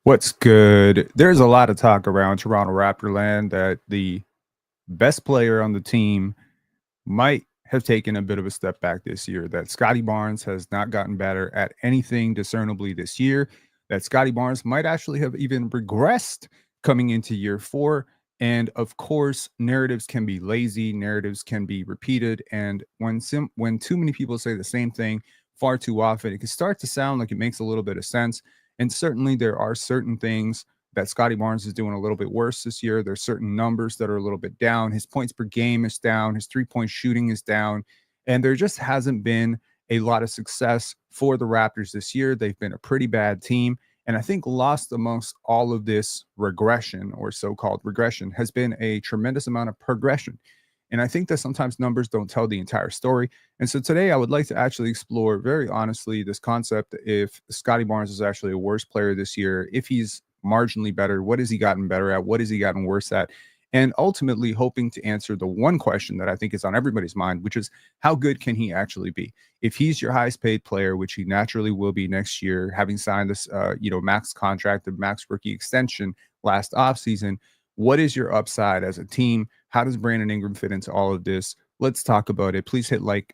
What's good? There's a lot of talk around Toronto Raptor land that the best player on the team might have taken a bit of a step back this year, that Scottie Barnes has not gotten better at anything discernibly this year, that Scottie Barnes might actually have even regressed coming into year 4. And of course, narratives can be lazy, narratives can be repeated, and when too many people say the same thing far too often, it can start to sound like it makes a little bit of sense. And certainly there are certain things that Scottie Barnes is doing a little bit worse this year. There's certain numbers that are a little bit down. His points per game is down. His three-point shooting is down. And there just hasn't been a lot of success for the Raptors this year. They've been a pretty bad team. And I think lost amongst all of this regression, or so-called regression, has been a tremendous amount of progression. And I think that sometimes numbers don't tell the entire story. And so today I would like to actually explore very honestly this concept: if Scottie Barnes is actually a worse player this year, if he's marginally better, what has he gotten better at, what has he gotten worse at, and ultimately hoping to answer the one question that I think is on everybody's mind, which is how good can he actually be? If he's your highest paid player, which he naturally will be next year, having signed this max contract, the max rookie extension last offseason, what is your upside as a team? How does Brandon Ingram fit into all of this? Let's talk about it. Please hit like,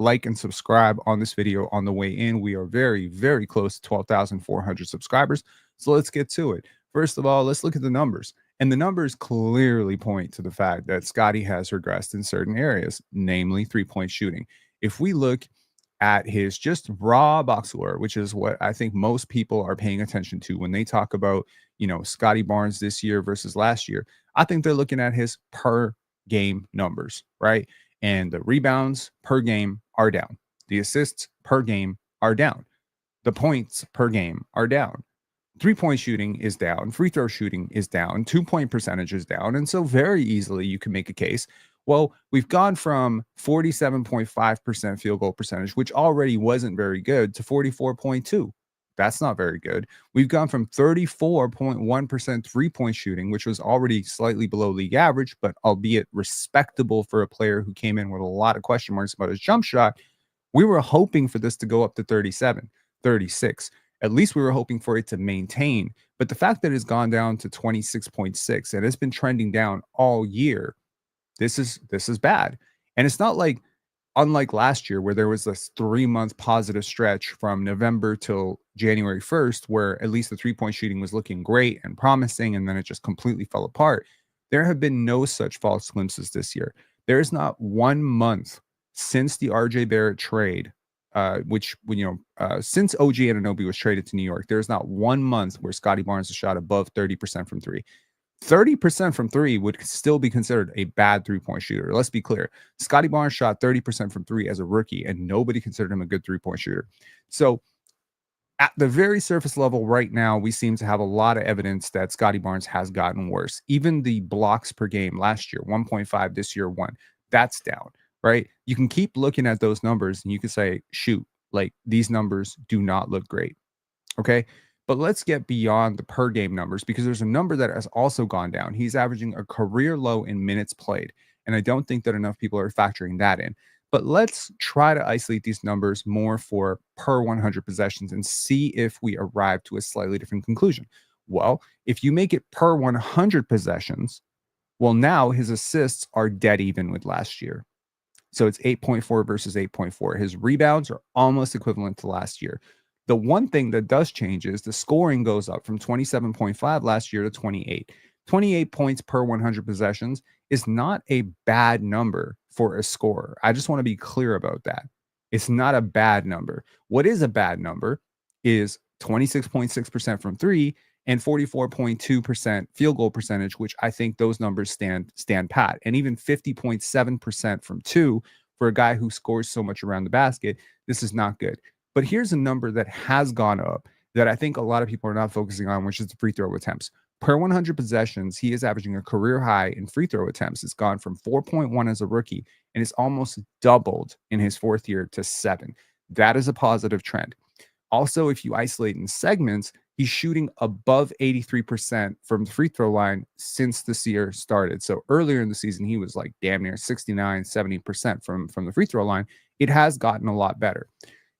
and subscribe on this video on the way in. We are very, very close to 12,400 subscribers. So let's get to it. First of all, let's look at the numbers. And the numbers clearly point to the fact that Scottie has regressed in certain areas, namely three-point shooting. If we look at his just raw box score, which is what I think most people are paying attention to when they talk about, Scottie Barnes this year versus last year, I think they're looking at his per game numbers, right? And the rebounds per game are down. The assists per game are down. The points per game are down. Three-point shooting is down. Free throw shooting is down. 2-point percentage is down. And so very easily you can make a case. Well, we've gone from 47.5% field goal percentage, which already wasn't very good, to 44.2. That's not very good. We've gone from 34.1% three-point shooting, which was already slightly below league average, but albeit respectable for a player who came in with a lot of question marks about his jump shot. We were hoping for this to go up to 37, 36. At least we were hoping for it to maintain. But the fact that it's gone down to 26.6 and it's been trending down all year, this is bad. And it's not like, unlike last year, where there was this 3-month positive stretch from November till January 1st, where at least the three-point shooting was looking great and promising, and then it just completely fell apart. There have been no such false glimpses this year. There is not 1 month since the RJ Barrett trade, since OG Anunoby was traded to New York, there's not 1 month where Scottie Barnes has shot above 30% from three. 30% from three would still be considered a bad three-point shooter. Let's be clear. Scottie Barnes shot 30% from three as a rookie, and nobody considered him a good three-point shooter. So at the very surface level right now, we seem to have a lot of evidence that Scottie Barnes has gotten worse. Even the blocks per game last year, 1.5, this year 1. That's down, right? You can keep looking at those numbers and you can say, shoot, like these numbers do not look great. Okay. But let's get beyond the per game numbers, because there's a number that has also gone down. He's averaging a career low in minutes played. And I don't think that enough people are factoring that in. But let's try to isolate these numbers more for per 100 possessions and see if we arrive to a slightly different conclusion. Well, if you make it per 100 possessions, well, now his assists are dead even with last year. So it's 8.4 versus 8.4. His rebounds are almost equivalent to last year. The one thing that does change is the scoring goes up from 27.5 last year to 28. 28 points per 100 possessions is not a bad number for a scorer. I just want to be clear about that. It's not a bad number. What is a bad number is 26.6% from three and 44.2% field goal percentage, which I think those numbers stand pat. And even 50.7% from two for a guy who scores so much around the basket, this is not good. But here's a number that has gone up that I think a lot of people are not focusing on, which is the free throw attempts. Per 100 possessions, he is averaging a career high in free throw attempts. It's gone from 4.1 as a rookie, and it's almost doubled in his fourth year to 7. That is a positive trend. Also, if you isolate in segments, he's shooting above 83% from the free throw line since this year started. So earlier in the season, he was like damn near 69, 70% from the free throw line. It has gotten a lot better.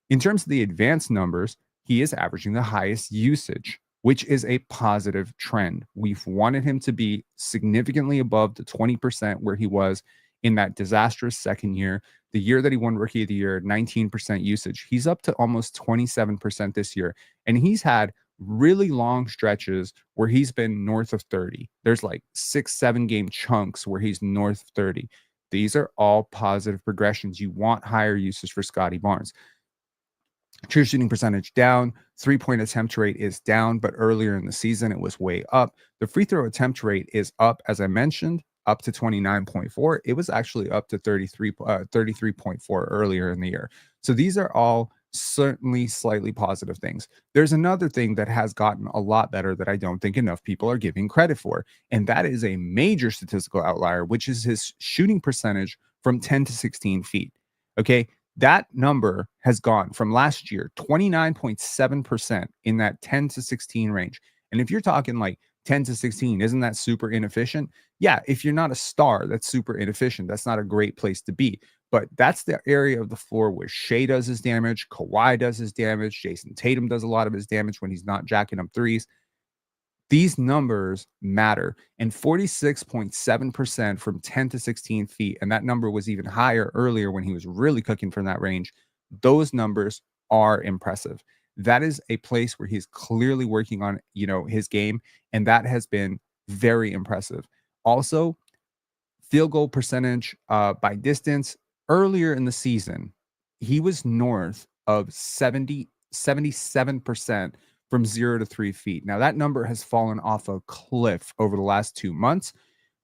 In terms of the advanced numbers, he is averaging the highest usage which is a positive trend. We've wanted him to be significantly above the 20% where he was in that disastrous second year. The year that he won Rookie of the Year, 19% usage. He's up to almost 27% this year. And he's had really long stretches where he's been north of 30. There's like 6-7 game chunks where he's north of 30. These are all positive progressions. You want higher usage for Scottie Barnes. True shooting percentage down. 3-point attempt rate is down, but earlier in the season, it was way up. The free throw attempt rate is up, as I mentioned, up to 29.4. It was actually up to 33.4 earlier in the year. So these are all certainly slightly positive things. There's another thing that has gotten a lot better that I don't think enough people are giving credit for, and that is a major statistical outlier, which is his shooting percentage from 10 to 16 feet. Okay, that number has gone from last year, 29.7% in that 10 to 16 range. And if you're talking like 10 to 16, isn't that super inefficient? Yeah, if you're not a star, that's super inefficient. That's not a great place to be. But that's the area of the floor where Shea does his damage, Kawhi does his damage, Jason Tatum does a lot of his damage when he's not jacking up threes. These numbers matter. And 46.7% from 10 to 16 feet, and that number was even higher earlier when he was really cooking from that range. Those numbers are impressive. That is a place where he's clearly working on, his game, and that has been very impressive. Also, field goal percentage by distance earlier in the season, he was north of 77% from 0 to 3 feet. Now, that number has fallen off a cliff over the last 2 months,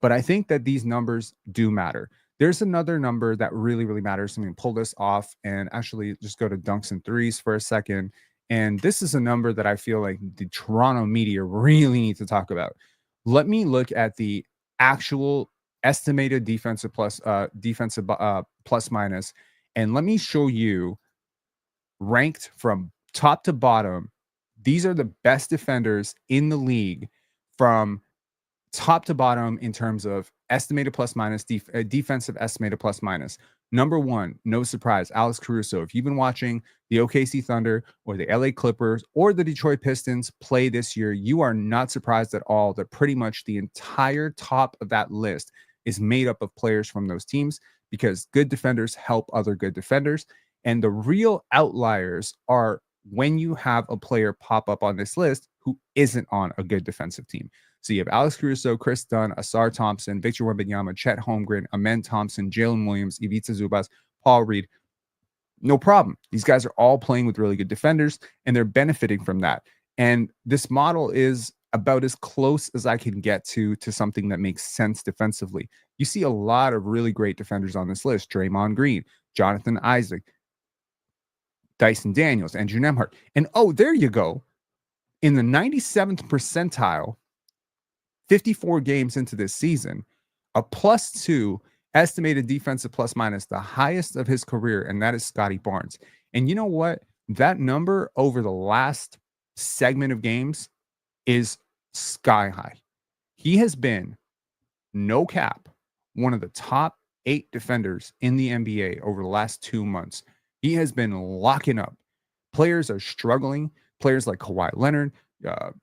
but I think that these numbers do matter. There's another number that really, really matters. I'm going to pull this off and actually just go to dunks and threes for a second. And this is a number that I feel like the Toronto media really need to talk about. Let me look at the actual estimated defensive plus minus, and let me show you ranked from top to bottom. These are the best defenders in the league from top to bottom in terms of estimated plus minus, defensive estimated plus minus. Number one, no surprise, Alex Caruso. If you've been watching the OKC Thunder or the LA Clippers or the Detroit Pistons play this year, you are not surprised at all that pretty much the entire top of that list is made up of players from those teams, because good defenders help other good defenders. And the real outliers are when you have a player pop up on this list who isn't on a good defensive team. So you have Alex Caruso, Chris Dunn, Asar Thompson, Victor Wembanyama, Chet Holmgren, Amen Thompson, Jalen Williams, Ivica Zubac, Paul Reed. No problem. These guys are all playing with really good defenders, and they're benefiting from that. And this model is about as close as I can get to something that makes sense defensively. You see a lot of really great defenders on this list: Draymond Green, Jonathan Isaac, Dyson Daniels, Andrew Nembhard. And there you go. In the 97th percentile, 54 games into this season, a +2 estimated defensive plus minus, the highest of his career, and that is Scottie Barnes. And you know what? That number over the last segment of games is sky high. He has been, no cap, one of the top 8 defenders in the NBA over the last 2 months. He has been locking up. Players are struggling. Players like Kawhi Leonard.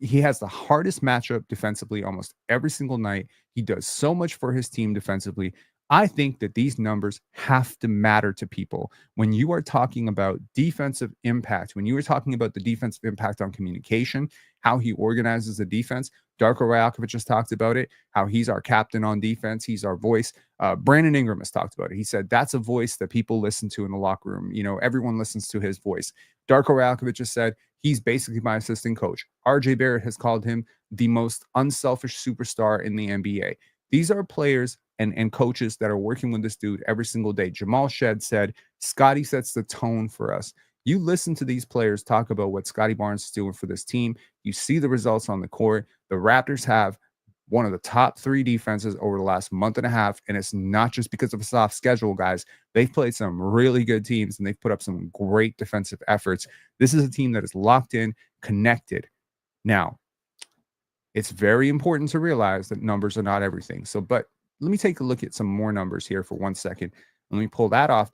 He has the hardest matchup defensively almost every single night. He does so much for his team defensively. I think that these numbers have to matter to people. When you are talking about defensive impact, when you are talking about the defensive impact on communication, how he organizes the defense, Darko Rajakovic has talked about it, how he's our captain on defense. He's our voice. Brandon Ingram has talked about it. He said that's a voice that people listen to in the locker room. Everyone listens to his voice. Darko Rajakovic has said he's basically my assistant coach. RJ Barrett has called him the most unselfish superstar in the NBA. These are players and coaches that are working with this dude every single day. Jamal Shed said, Scottie sets the tone for us. You listen to these players talk about what Scottie Barnes is doing for this team. You see the results on the court. The Raptors have one of the top 3 defenses over the last month and a half, and it's not just because of a soft schedule, guys. They've played some really good teams, and they've put up some great defensive efforts. This is a team that is locked in, connected. Now, it's very important to realize that numbers are not everything. But let me take a look at some more numbers here for 1 second. Let me pull that off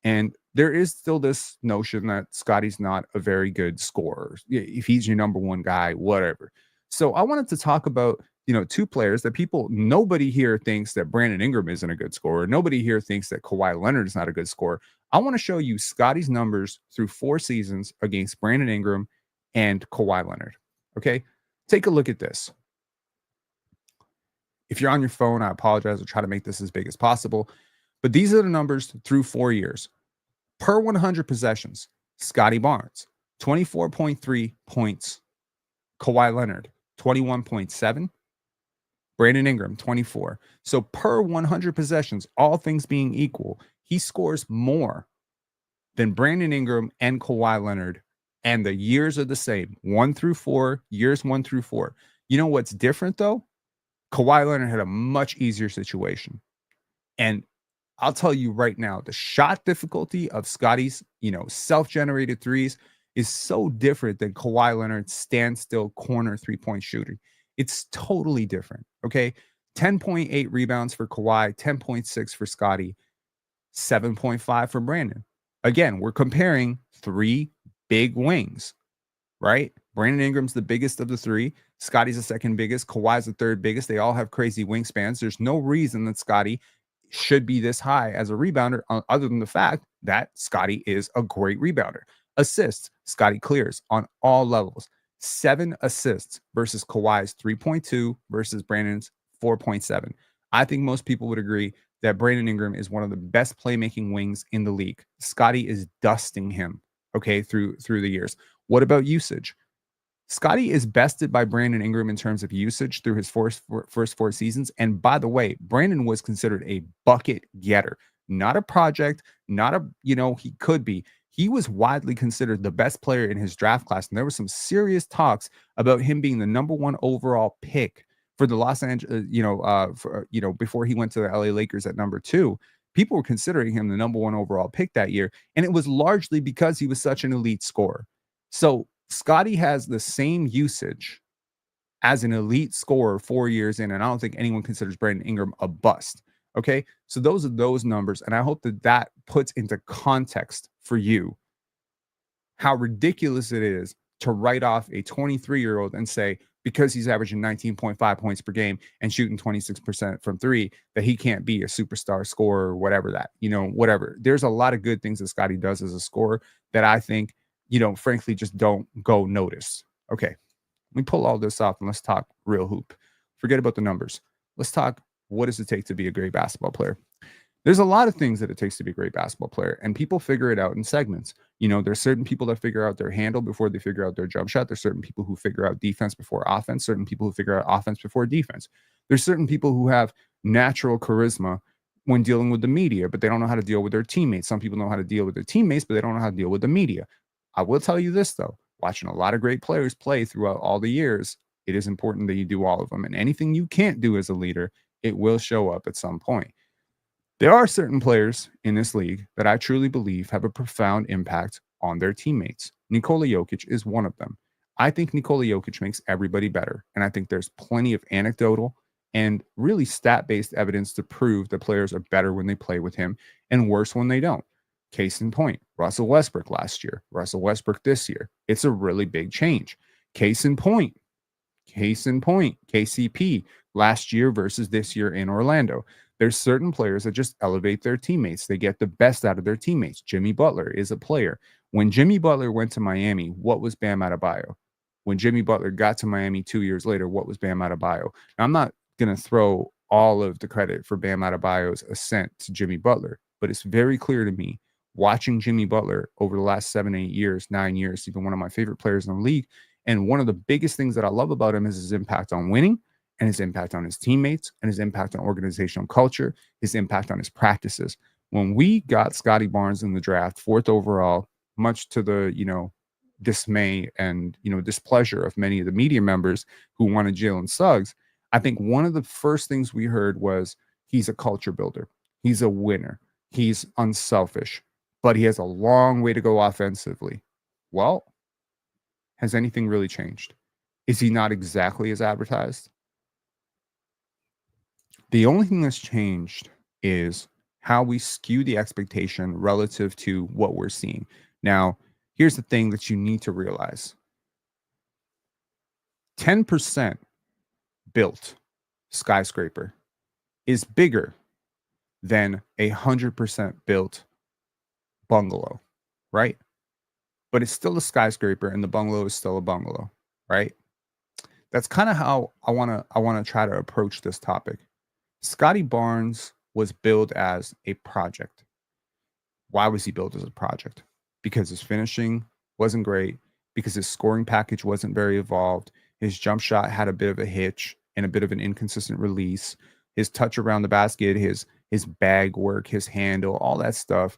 and there is still this notion that Scottie's not a very good scorer. If he's your number one guy, whatever. So I wanted to talk about, two players that nobody here thinks that Brandon Ingram isn't a good scorer. Nobody here thinks that Kawhi Leonard is not a good scorer. I want to show you Scottie's numbers through 4 seasons against Brandon Ingram and Kawhi Leonard. Okay, take a look at this. If you're on your phone, I apologize. I'll try to make this as big as possible. But these are the numbers through 4 years. Per 100 possessions, Scottie Barnes, 24.3 points. Kawhi Leonard, 21.7. Brandon Ingram, 24. So per 100 possessions, all things being equal, he scores more than Brandon Ingram and Kawhi Leonard. And the years are the same, 1 through 4, years 1 through 4. You know what's different, though? Kawhi Leonard had a much easier situation. And I'll tell you right now, the shot difficulty of Scottie's, self-generated threes is so different than Kawhi Leonard's standstill corner three-point shooting. It's totally different, okay? 10.8 rebounds for Kawhi, 10.6 for Scottie, 7.5 for Brandon. Again, we're comparing 3 big wings, right? Brandon Ingram's the biggest of the 3. Scottie's the second biggest. Kawhi's the third biggest. They all have crazy wingspans. There's no reason that Scottie should be this high as a rebounder other than the fact that Scottie is a great rebounder. Assists, Scottie clears on all levels. 7 assists versus Kawhi's 3.2 versus Brandon's 4.7. I think most people would agree that Brandon Ingram is one of the best playmaking wings in the league. Scottie is dusting him, okay, through the years. What about usage? Scottie is bested by Brandon Ingram in terms of usage through his first 4 seasons. And by the way, Brandon was considered a bucket getter, not a project, not a, he could be. He was widely considered the best player in his draft class. And there was some serious talks about him being the number 1 overall pick for the Los Angeles, before he went to the LA Lakers at number 2. People were considering him the number 1 overall pick that year. And it was largely because he was such an elite scorer. So Scottie has the same usage as an elite scorer 4 years in, and I don't think anyone considers Brandon Ingram a bust. Okay, so those are those numbers, and I hope that puts into context for you how ridiculous it is to write off a 23-year-old and say, because he's averaging 19.5 points per game and shooting 26% from 3, that he can't be a superstar scorer or whatever that, whatever. There's a lot of good things that Scottie does as a scorer that I think, frankly, just don't go notice. Okay, let me pull all this off and let's talk real hoop. Forget about the numbers. Let's talk, what does it take to be a great basketball player? There's a lot of things that it takes to be a great basketball player, and people figure it out in segments. There's certain people that figure out their handle before they figure out their jump shot. There's certain people who figure out defense before offense, certain people who figure out offense before defense. There's certain people who have natural charisma when dealing with the media, but they don't know how to deal with their teammates. Some people know how to deal with their teammates, but they don't know how to deal with the media. I will tell you this, though. Watching a lot of great players play throughout all the years, it is important that you do all of them. And anything you can't do as a leader, it will show up at some point. There are certain players in this league that I truly believe have a profound impact on their teammates. Nikola Jokic is one of them. I think Nikola Jokic makes everybody better. And I think there's plenty of anecdotal and really stat-based evidence to prove that players are better when they play with him and worse when they don't. Case in point, Russell Westbrook last year, Russell Westbrook this year. It's a really big change. Case in point, KCP last year versus this year in Orlando. There's certain players that just elevate their teammates. They get the best out of their teammates. Jimmy Butler is a player. When Jimmy Butler went to Miami, what was Bam Adebayo? When Jimmy Butler got to Miami 2 years later, what was Bam Adebayo? Now, I'm not going to throw all of the credit for Bam Adebayo's ascent to Jimmy Butler, but it's very clear to me, watching Jimmy Butler over the last 7, 8 years, 9 years, he's been one of my favorite players in the league. And one of the biggest things that I love about him is his impact on winning, and his impact on his teammates, and his impact on organizational culture, his impact on his practices. When we got Scottie Barnes in the draft, 4th overall, much to the, dismay and, displeasure of many of the media members who wanted Jalen Suggs, I think one of the first things we heard was he's a culture builder. He's a winner. He's unselfish, but he has a long way to go offensively. Well, has anything really changed? Is he not exactly as advertised? The only thing that's changed is how we skew the expectation relative to what we're seeing. Now, here's the thing that you need to realize. 10% built skyscraper is bigger than 100% built bungalow, right? But it's still a skyscraper and the bungalow is still a bungalow, right? That's kind of how I want to try to approach this topic. Scottie Barnes was billed as a project. Why was he built as a project? Because his finishing wasn't great, because his scoring package wasn't very evolved, his jump shot had a bit of a hitch and a bit of an inconsistent release, his touch around the basket, his bag work, his handle, all that stuff,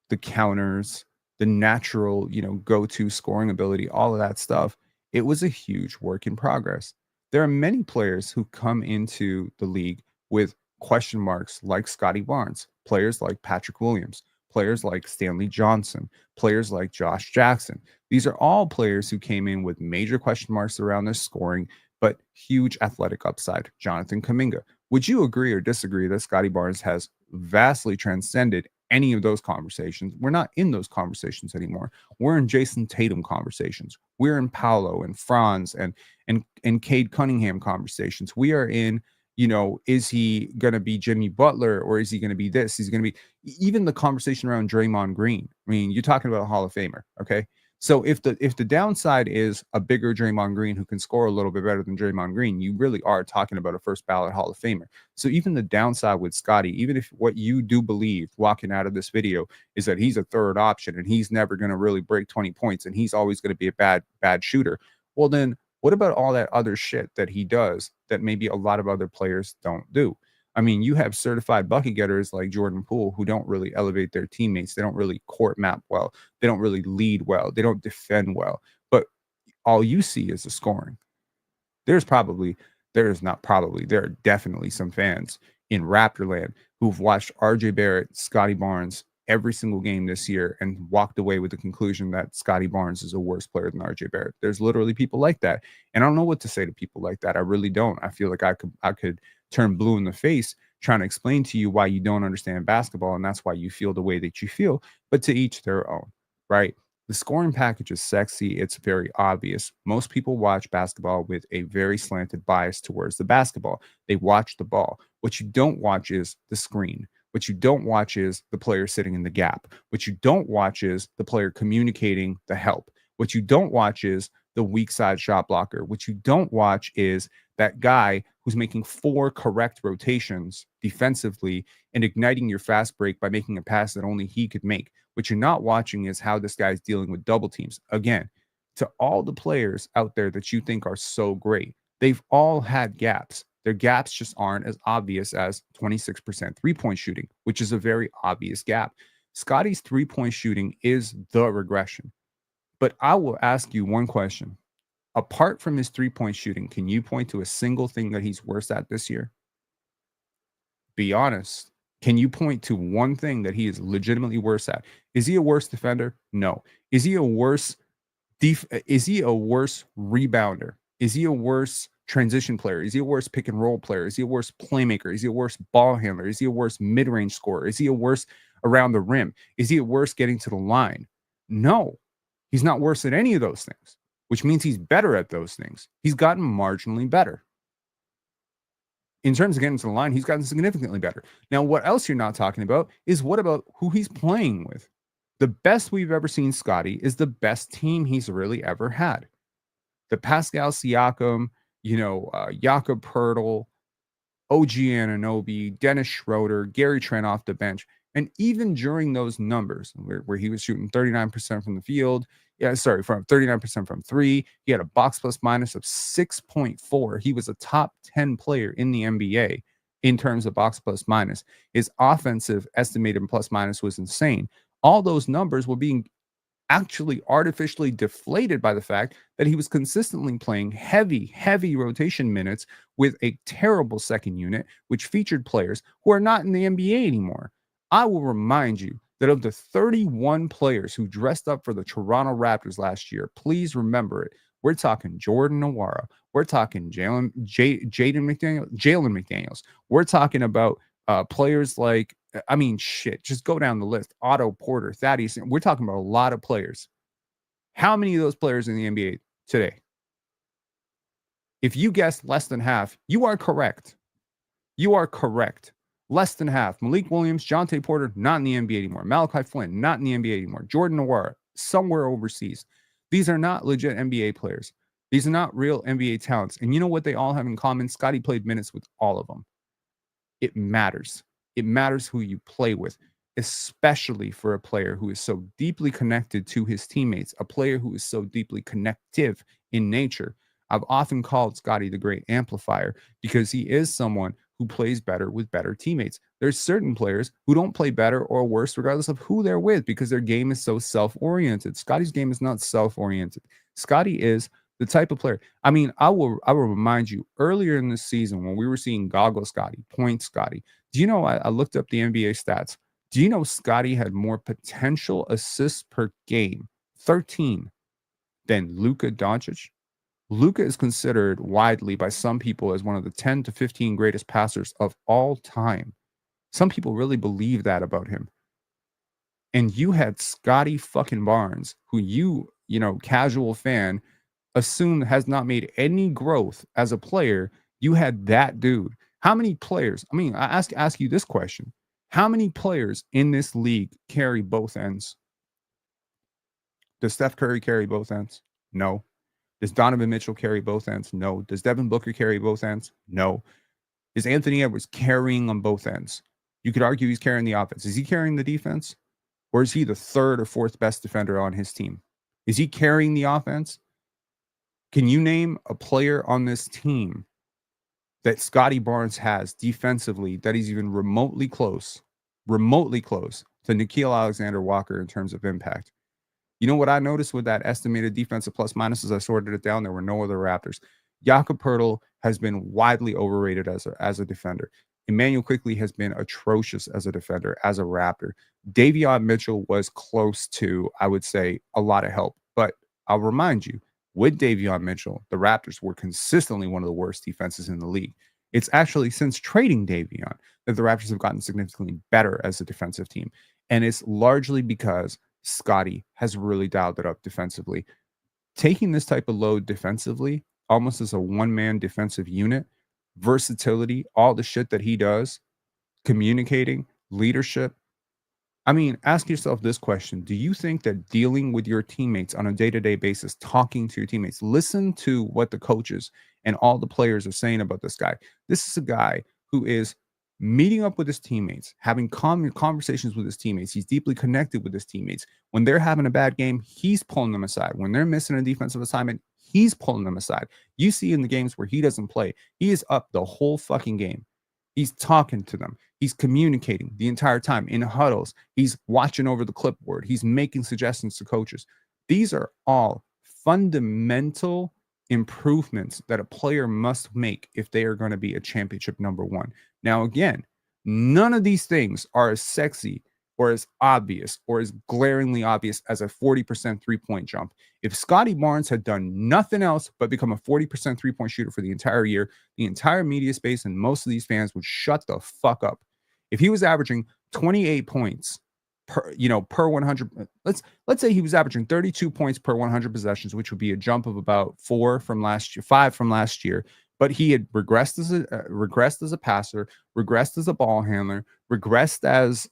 the counters, the natural, go-to scoring ability, all of that stuff. It was a huge work in progress. There are many players who come into the league with question marks like Scottie Barnes, players like Patrick Williams, players like Stanley Johnson, players like Josh Jackson. These are all players who came in with major question marks around their scoring, but huge athletic upside. Jonathan Kuminga. Would you agree or disagree that Scottie Barnes has vastly transcended any of those conversations? We're not in those conversations anymore. We're in Jason Tatum conversations. We're in Paolo and Franz and Cade Cunningham conversations. We are in, is he going to be Jimmy Butler or is he going to be this? He's going to be even the conversation around Draymond Green. I mean, you're talking about a Hall of Famer, okay? So if the downside is a bigger Draymond Green who can score a little bit better than Draymond Green, you really are talking about a first ballot Hall of Famer. So even the downside with Scottie, even if what you do believe walking out of this video is that he's a third option and he's never going to really break 20 points and he's always going to be a bad shooter, well then what about all that other shit that he does that maybe a lot of other players don't do? I mean, you have certified bucket getters like Jordan Poole who don't really elevate their teammates. They don't really court map well. They don't really lead well. They don't defend well. But all you see is the scoring. There are definitely some fans in Raptorland who've watched RJ Barrett, Scottie Barnes every single game this year and walked away with the conclusion that Scottie Barnes is a worse player than RJ Barrett. There's literally people like that. And I don't know what to say to people like that. I really don't. I feel like I could turn blue in the face trying to explain to you why you don't understand basketball and that's why you feel the way that you feel, but to each their own, right? The scoring package is sexy. It's very obvious. Most people watch basketball with a very slanted bias towards the basketball. They watch the ball. What you don't watch is the screen. What you don't watch is the player sitting in the gap. What you don't watch is the player communicating the help. What you don't watch is the weak side shot blocker. What you don't watch is that guy who's making 4 correct rotations defensively and igniting your fast break by making a pass that only he could make. What you're not watching is how this guy's dealing with double teams. Again, to all the players out there that you think are so great, they've all had gaps. Their gaps just aren't as obvious as 26% three-point shooting, which is a very obvious gap. Scottie's three-point shooting is the regression. But I will ask you one question. Apart from his three-point shooting, can you point to a single thing that he's worse at this year? Be honest. Can you point to one thing that he is legitimately worse at? Is he a worse defender? No. Is he a worse rebounder? Is he a worse transition player? Is he a worse pick and roll player? Is he a worse playmaker? Is he a worse ball handler? Is he a worse mid-range scorer? Is he a worse around the rim? Is he a worse getting to the line? No. He's not worse at any of those things, which means he's better at those things. He's gotten marginally better. In terms of getting to the line, he's gotten significantly better. Now, what else you're not talking about is what about who he's playing with? The best we've ever seen Scottie is the best team he's really ever had. The Pascal Siakam, Jakob Poeltl, OG Anunoby, Dennis Schroeder, Gary Trent off the bench. And even during those numbers where he was shooting 39% from the field, from 39% from three, he had a box plus minus of 6.4. He was a top 10 player in the NBA in terms of box plus minus. His offensive estimated plus minus was insane. All those numbers were being actually artificially deflated by the fact that he was consistently playing heavy rotation minutes with a terrible second unit, which featured players who are not in the NBA anymore. I will remind you that of the 31 players who dressed up for the Toronto Raptors last year, please remember it. We're talking Jordan Nwora. We're talking Jalen McDaniels. We're talking about Players like, I mean, shit, just go down the list. Otto Porter, Thaddeus. We're talking about a lot of players. How many of those players in the NBA today? If you guessed less than half, you are correct. You are correct. Less than half. Malik Williams, Jonte Porter, not in the NBA anymore. Malachi Flynn, not in the NBA anymore. Jordan Nwora, somewhere overseas. These are not legit NBA players. These are not real NBA talents. And you know what they all have in common? Scottie played minutes with all of them. It matters. It matters who you play with, especially for a player who is so deeply connected to his teammates, a player who is so deeply connective in nature. I've often called Scottie the great amplifier because he is someone who plays better with better teammates. There's certain players who don't play better or worse regardless of who they're with because their game is so self-oriented. Scottie's game is not self-oriented. Scottie is the type of player. I mean, I will remind you earlier in the season when we were seeing Goggle Scottie, Point Scottie. Do you know I looked up the NBA stats? Do you know Scottie had more potential assists per game, 13, than Luka Doncic? Luka is considered widely by some people as one of the 10 to 15 greatest passers of all time. Some people really believe that about him. And you had Scottie fucking Barnes, who you know, casual fan, assume has not made any growth as a player. You had that dude. How many players? I mean, I ask you this question. How many players in this league carry both ends? Does Steph Curry carry both ends? No. Does Donovan Mitchell carry both ends? No. Does Devin Booker carry both ends? No. Is Anthony Edwards carrying on both ends? You could argue he's carrying the offense. Is he carrying the defense? Or is he the third or fourth best defender on his team? Is he carrying the offense? Can you name a player on this team that Scottie Barnes has defensively that is even remotely close to Nickeil Alexander-Walker in terms of impact? You know what I noticed with that estimated defensive plus minus as I sorted it down? There were no other Raptors. Jakob Poeltl has been widely overrated as a defender. Emmanuel Quickley has been atrocious as a defender, as a Raptor. Davion Mitchell was close to, I would say, a lot of help. But I'll remind you, with Davion Mitchell, the Raptors were consistently one of the worst defenses in the league. It's actually since trading Davion that the Raptors have gotten significantly better as a defensive team. And it's largely because Scottie has really dialed it up defensively. Taking this type of load defensively, almost as a one-man defensive unit, versatility, all the shit that he does, communicating, leadership. I mean, ask yourself this question. Do you think that dealing with your teammates on a day-to-day basis, talking to your teammates, listen to what the coaches and all the players are saying about this guy? This is a guy who is meeting up with his teammates, having conversations with his teammates. He's deeply connected with his teammates. When they're having a bad game, he's pulling them aside. When they're missing a defensive assignment, he's pulling them aside. You see in the games where he doesn't play, he is up the whole fucking game. He's talking to them. He's communicating the entire time in huddles. He's watching over the clipboard. He's making suggestions to coaches. These are all fundamental improvements that a player must make if they are going to be a championship number one. Now, again, none of these things are as sexy or as obvious or as glaringly obvious as a 40% three-point jump. If Scottie Barnes had done nothing else but become a 40% three-point shooter for the entire year, the entire media space and most of these fans would shut the fuck up. If he was averaging 28 points per 100, let's say he was averaging 32 points per 100 possessions, which would be a jump of about 5 from last year. But he had regressed as a passer, regressed as a ball handler, regressed as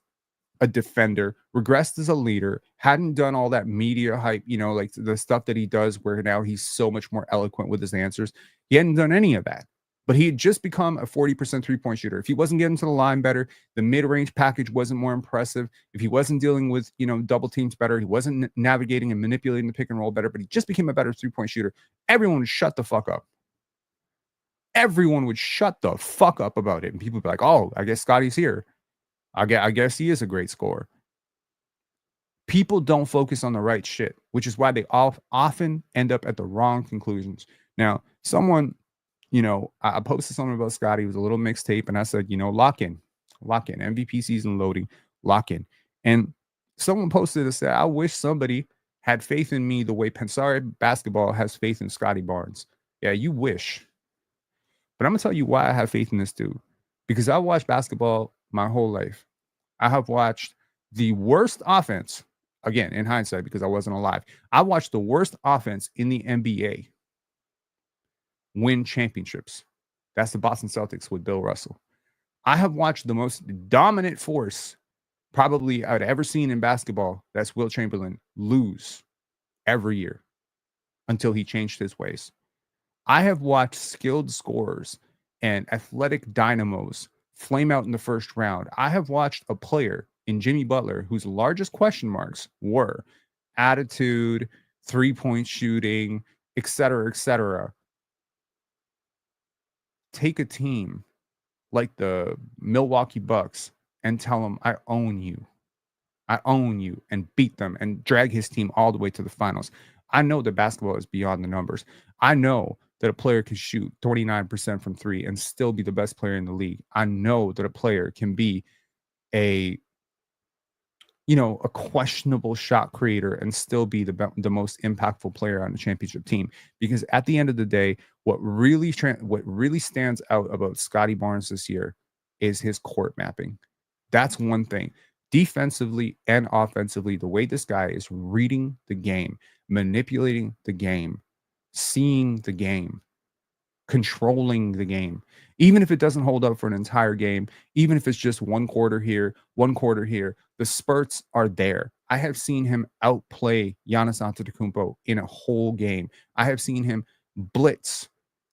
a defender, regressed as a leader, hadn't done all that media hype, like the stuff that he does where now he's so much more eloquent with his answers. He hadn't done any of that. But he had just become a 40% three-point shooter. If he wasn't getting to the line better, the mid-range package wasn't more impressive. If he wasn't dealing with, double teams better, he wasn't navigating and manipulating the pick and roll better, but he just became a better three-point shooter, everyone would shut the fuck up. Everyone would shut the fuck up about it. And people would be like, oh, I guess Scottie's here. I guess he is a great scorer. People don't focus on the right shit, which is why they often end up at the wrong conclusions. Now, someone... I posted something about Scottie. It was a little mixtape, and I said, lock in, MVP season loading, lock in. And someone posted and said, I wish somebody had faith in me the way Pensare Basketball has faith in Scottie Barnes. Yeah, you wish. But I'm going to tell you why I have faith in this dude. Because I watch basketball my whole life, I have watched the worst offense, again, in hindsight, because I wasn't alive. I watched the worst offense in the NBA win championships. That's the Boston Celtics with Bill Russell. I have watched the most dominant force probably I'd ever seen in basketball, that's Wilt Chamberlain, lose every year until he changed his ways. I have watched skilled scorers and athletic dynamos flame out in the first round. I have watched a player in Jimmy Butler whose largest question marks were attitude, three-point shooting, et cetera, take a team like the Milwaukee Bucks and tell them, I own you. I own you, and beat them and drag his team all the way to the finals. I know that basketball is beyond the numbers. I know that a player can shoot 29% from three and still be the best player in the league. I know that a player can be a a questionable shot creator and still be the most impactful player on the championship team. Because at the end of the day, what really stands out about Scottie Barnes this year is his court mapping. That's one thing. Defensively and offensively, the way this guy is reading the game, manipulating the game, seeing the game, controlling the game, even if it doesn't hold up for an entire game, even if it's just one quarter here, the spurts are there. I have seen him outplay Giannis Antetokounmpo in a whole game. I have seen him blitz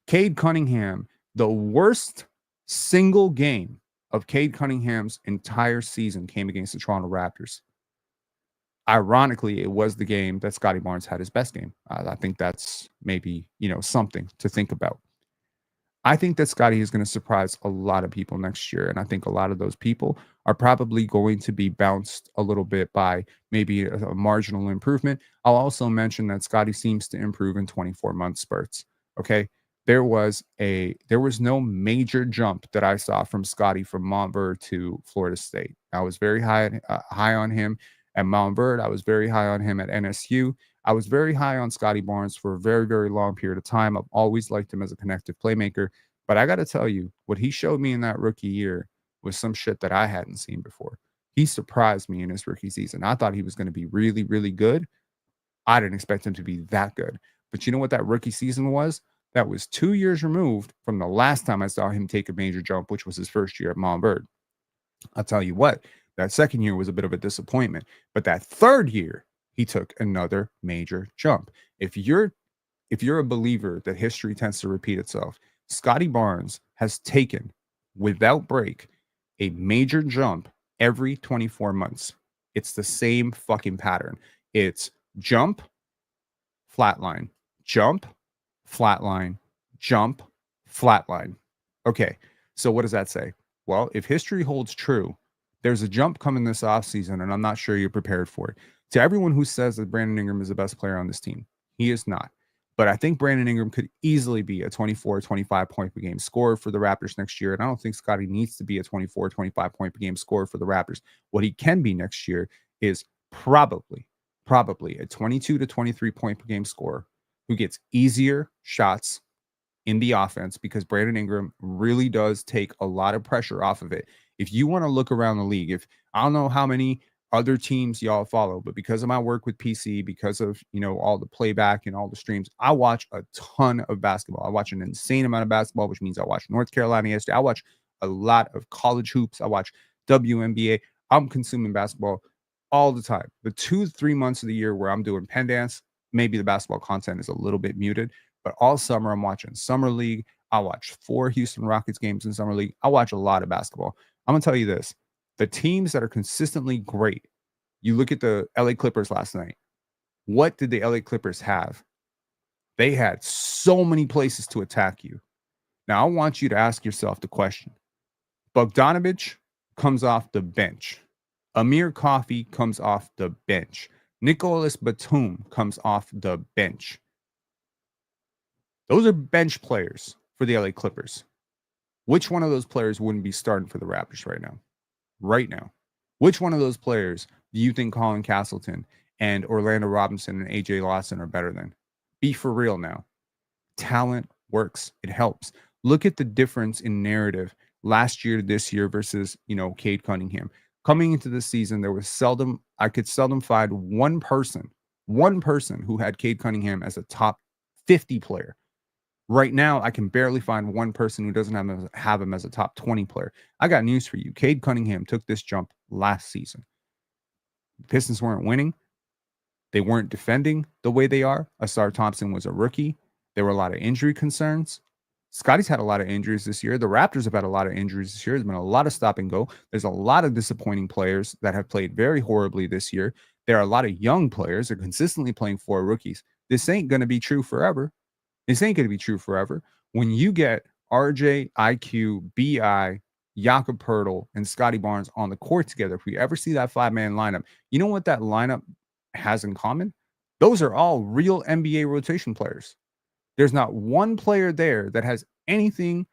Cade Cunningham. The worst single game of Cade Cunningham's entire season came against the Toronto Raptors. Ironically, it was the game that Scottie Barnes had his best game. I think that's maybe, something to think about. I think that Scottie is going to surprise a lot of people next year. And I think a lot of those people are probably going to be bounced a little bit by maybe a marginal improvement. I'll also mention that Scottie seems to improve in 24-month spurts. Okay. There was no major jump that I saw from Scottie from Montverde to Florida State. I was very high on him at Montverde. I was very high on him at NSU. I was very high on Scottie Barnes for a very, very long period of time. I've always liked him as a connective playmaker. But I got to tell you, what he showed me in that rookie year was some shit that I hadn't seen before. He surprised me in his rookie season. I thought he was going to be really, really good. I didn't expect him to be that good. But you know what that rookie season was? That was 2 years removed from the last time I saw him take a major jump, which was his first year at Montverde. I'll tell you what, that second year was a bit of a disappointment. But that third year, he took another major jump. If you're a believer that history tends to repeat itself, Scottie Barnes has taken, without break, a major jump every 24 months. It's the same fucking pattern. It's jump, flatline, jump, flatline, jump, flatline. Okay, so what does that say? Well, if history holds true, there's a jump coming this offseason, and I'm not sure you're prepared for it. To everyone who says that Brandon Ingram is the best player on this team, he is not. But I think Brandon Ingram could easily be a 24, 25 point per game scorer for the Raptors next year. And I don't think Scottie needs to be a 24, 25 point per game scorer for the Raptors. What he can be next year is probably a 22 to 23 point per game scorer who gets easier shots in the offense, because Brandon Ingram really does take a lot of pressure off of it. If you want to look around the league, if I don't know how many other teams y'all follow, but because of my work with PC, because of, all the playback and all the streams, I watch a ton of basketball. I watch an insane amount of basketball, which means I watch North Carolina yesterday. I watch a lot of college hoops. I watch WNBA. I'm consuming basketball all the time. The 2-3 months of the year where I'm doing pen dance, maybe the basketball content is a little bit muted, but all summer I'm watching Summer League. I watch 4 Houston Rockets games in Summer League. I watch a lot of basketball. I'm going to tell you this. The teams that are consistently great, you look at the LA Clippers last night. What did the LA Clippers have? They had so many places to attack you. Now, I want you to ask yourself the question. Bogdanovich comes off the bench. Amir Coffey comes off the bench. Nicolas Batum comes off the bench. Those are bench players for the LA Clippers. Which one of those players wouldn't be starting for the Raptors right now? Right now. Which one of those players do you think Colin Castleton and Orlando Robinson and AJ Lawson are better than? Be for real now. Talent works. It helps. Look at the difference in narrative last year to this year versus, Cade Cunningham. Coming into this season, I could seldom find one person who had Cade Cunningham as a top 50 player. Right now, I can barely find one person who doesn't have him as a top 20 player. I got news for you. Cade Cunningham took this jump last season. The Pistons weren't winning. They weren't defending the way they are. Asar Thompson was a rookie. There were a lot of injury concerns. Scottie's had a lot of injuries this year. The Raptors have had a lot of injuries this year. There's been a lot of stop and go. There's a lot of disappointing players that have played very horribly this year. There are a lot of young players that are consistently playing for rookies. This ain't going to be true forever. When you get RJ, IQ, BI, Jakob Pertl, and Scottie Barnes on the court together, if we ever see that 5-man lineup, you know what that lineup has in common? Those are all real NBA rotation players. There's not one player there that has anything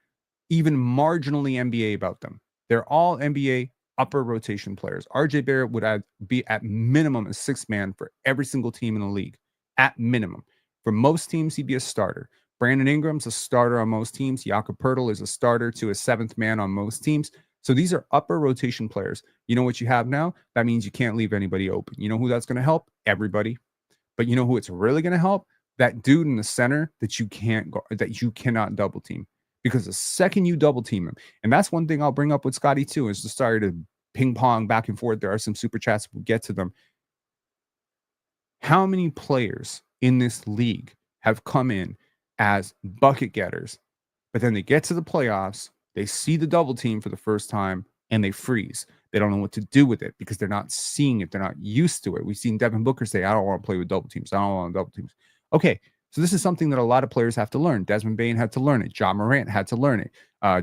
even marginally NBA about them. They're all NBA upper rotation players. RJ Barrett would be at minimum a 6-man for every single team in the league. At minimum. For most teams, he'd be a starter. Brandon Ingram's a starter on most teams. Jakob Pertl is a starter to a 7th man on most teams. So these are upper rotation players. You know what you have now? That means you can't leave anybody open. You know who that's going to help? Everybody. But you know who it's really going to help? That dude in the center that you cannot double team. Because the second you double team him, and that's one thing I'll bring up with Scottie too, is to start to ping pong back and forth. There are some super chats, we'll get to them. How many players in this league have come in as bucket getters, but then they get to the playoffs, they see the double team for the first time, and they freeze. They don't know what to do with it because they're not seeing it. They're not used to it. We've seen Devin Booker say, I don't want to play with double teams. I don't want double teams. Okay, so this is something that a lot of players have to learn. Desmond Bane had to learn it. Ja Morant had to learn it.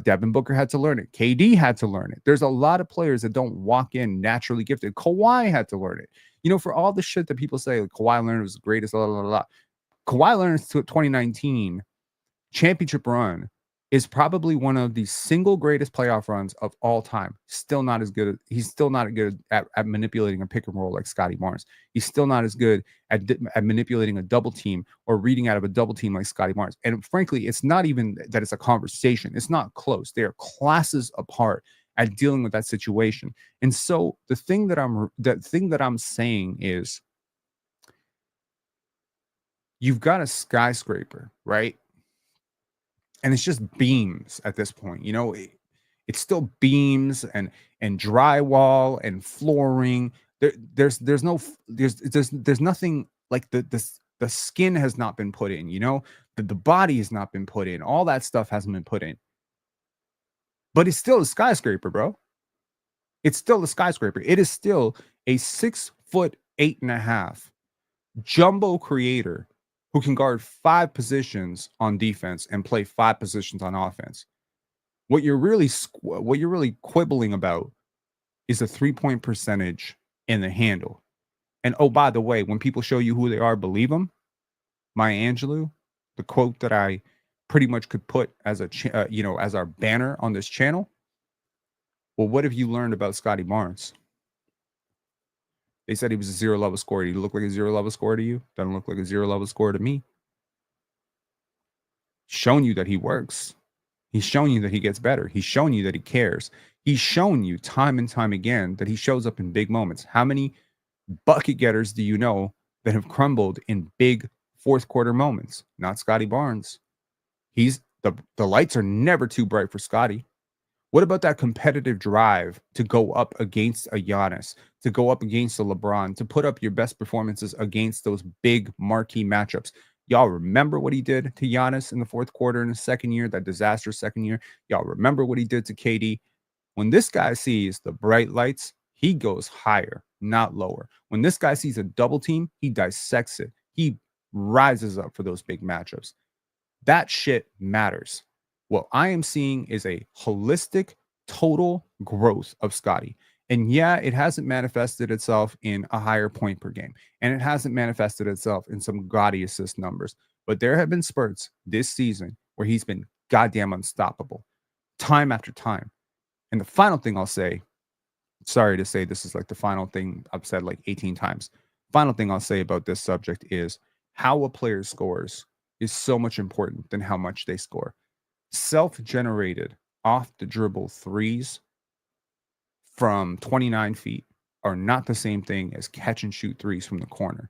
Devin Booker had to learn it. KD had to learn it. There's a lot of players that don't walk in naturally gifted. Kawhi had to learn it. For all the shit that people say, like, Kawhi Leonard was the greatest, blah, blah, blah, blah. Kawhi Leonard's 2019 championship run is probably one of the single greatest playoff runs of all time. Still not as good. He's still not good at manipulating a pick and roll like Scottie Barnes. He's still not as good at manipulating a double team or reading out of a double team like Scottie Barnes. And frankly, it's not even that it's a conversation. It's not close. They are classes apart at dealing with that situation. And so the thing that I'm saying is, you've got a skyscraper, right? And it's just beams at this point. It's still beams and drywall and flooring. There's nothing like the skin has not been put in. The body has not been put in. All that stuff hasn't been put in. But it's still a skyscraper, bro. It's still a skyscraper. It is still a 6'8.5" jumbo creator who can guard 5 positions on defense and play 5 positions on offense. What you're really quibbling about is the 3-point percentage and the handle. And oh, by the way, when people show you who they are, believe them. Maya Angelou, the quote that I pretty much could put as as our banner on this channel. Well, what have you learned about Scottie Barnes? They said he was a 0-level scorer. Did he look like a 0-level scorer to you? Doesn't look like a 0-level scorer to me. Shown you that he works. He's shown you that he gets better. He's shown you that he cares. He's shown you time and time again that he shows up in big moments. How many bucket getters do you know that have crumbled in big fourth quarter moments? Not Scottie Barnes. The lights are never too bright for Scottie. What about that competitive drive to go up against a Giannis, to go up against a LeBron, to put up your best performances against those big marquee matchups? Y'all remember what he did to Giannis in the fourth quarter in his second year, that disastrous second year? Y'all remember what he did to KD? When this guy sees the bright lights, he goes higher, not lower. When this guy sees a double team, he dissects it. He rises up for those big matchups. That shit matters. What I am seeing is a holistic, total growth of Scottie. And yeah, it hasn't manifested itself in a higher point per game. And it hasn't manifested itself in some gaudy assist numbers. But there have been spurts this season where he's been goddamn unstoppable, time after time. And the final thing I'll say, sorry to say this is like the final thing I've said like 18 times. Final thing I'll say about this subject is how a player scores is so much important than how much they score. Self-generated off the dribble threes from 29 feet are not the same thing as catch and shoot threes from the corner.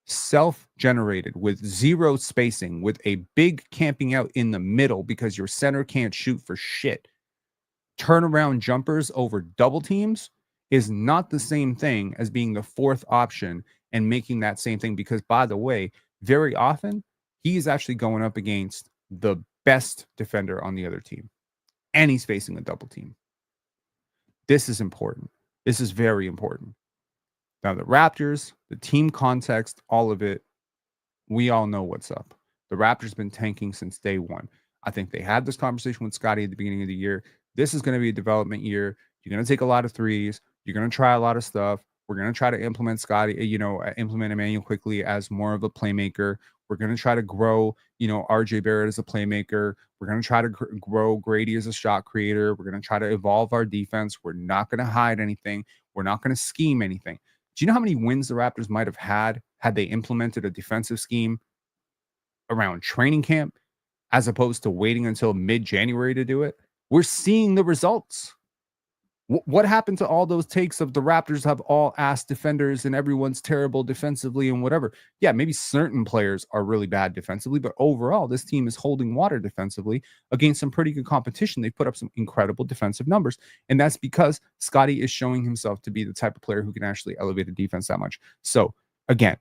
Self-generated with zero spacing, with a big camping out in the middle because your center can't shoot for shit. Turnaround jumpers over double teams is not the same thing as being the fourth option and making that same thing. Because, by the way, very often he is actually going up against the best defender on the other team, and he's facing a double team. This is important. This is very important. Now, the Raptors, the team context, all of it, we all know what's up. The Raptors been tanking since day one. I think they had this conversation with Scottie at the beginning of the year. This is going to be a development year. You're going to take a lot of threes. You're going to try a lot of stuff. We're going to try to implement Scottie, implement Emmanuel quickly as more of a playmaker. We're going to try to grow, RJ Barrett as a playmaker. We're going to try to grow Grady as a shot creator. We're going to try to evolve our defense. We're not going to hide anything. We're not going to scheme anything. Do you know how many wins the Raptors might have had they implemented a defensive scheme around training camp as opposed to waiting until mid-January to do it? We're seeing the results. What happened to all those takes of the Raptors have all ass defenders and everyone's terrible defensively and whatever? Yeah, maybe certain players are really bad defensively, but overall, this team is holding water defensively against some pretty good competition. They put up some incredible defensive numbers, and that's because Scottie is showing himself to be the type of player who can actually elevate a defense that much. So, again,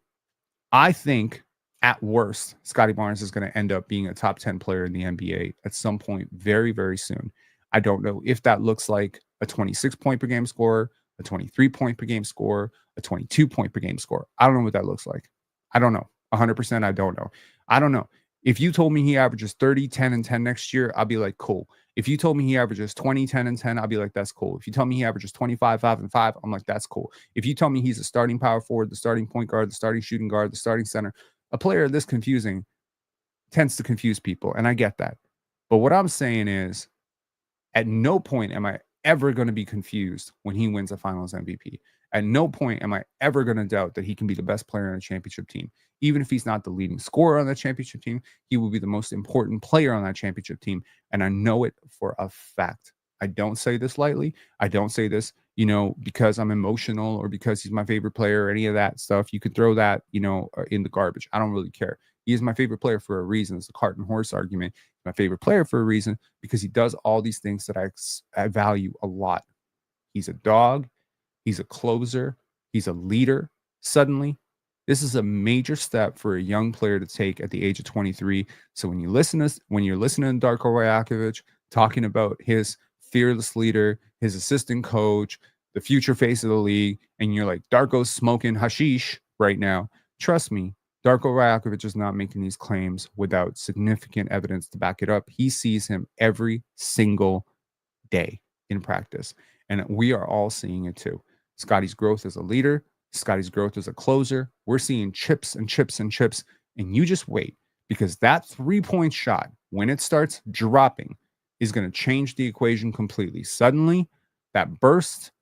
I think at worst, Scottie Barnes is going to end up being a top 10 player in the NBA at some point very, very soon. I don't know if that looks like a 26 point per game scorer, a 23 point per game scorer, a 22 point per game scorer. I don't know what that looks like. I don't know. 100% I don't know. I don't know. If you told me he averages 30, 10, and 10 next year, I'll be like, cool. If you told me he averages 20, 10, and 10, I'll be like, that's cool. If you tell me he averages 25, 5, and 5, I'm like, that's cool. If you tell me he's a starting power forward, the starting point guard, the starting shooting guard, the starting center, a player this confusing tends to confuse people, and I get that. But what I'm saying is, at no point am I ever going to be confused when he wins a finals MVP. At no point am I ever going to doubt that he can be the best player on a championship team. Even if he's not the leading scorer on the championship team, he will be the most important player on that championship team. And I know it for a fact. I don't say this lightly. I don't say this, because I'm emotional or because he's my favorite player or any of that stuff. You could throw that, in the garbage. I don't really care. He is my favorite player for a reason. It's the cart and horse argument. My favorite player for a reason because he does all these things that I value a lot. He's a dog. He's a closer. He's a leader. Suddenly, this is a major step for a young player to take at the age of 23. So when you're listening to Darko Rajakovic talking about his fearless leader, his assistant coach, the future face of the league, and you're like, Darko's smoking hashish right now, trust me, Darko Rajakovic is not making these claims without significant evidence to back it up. He sees him every single day in practice, and we are all seeing it too. Scottie's growth as a leader, Scottie's growth as a closer. We're seeing chips and chips and chips, and you just wait, because that 3-point shot, when it starts dropping, is going to change the equation completely. Suddenly, that burst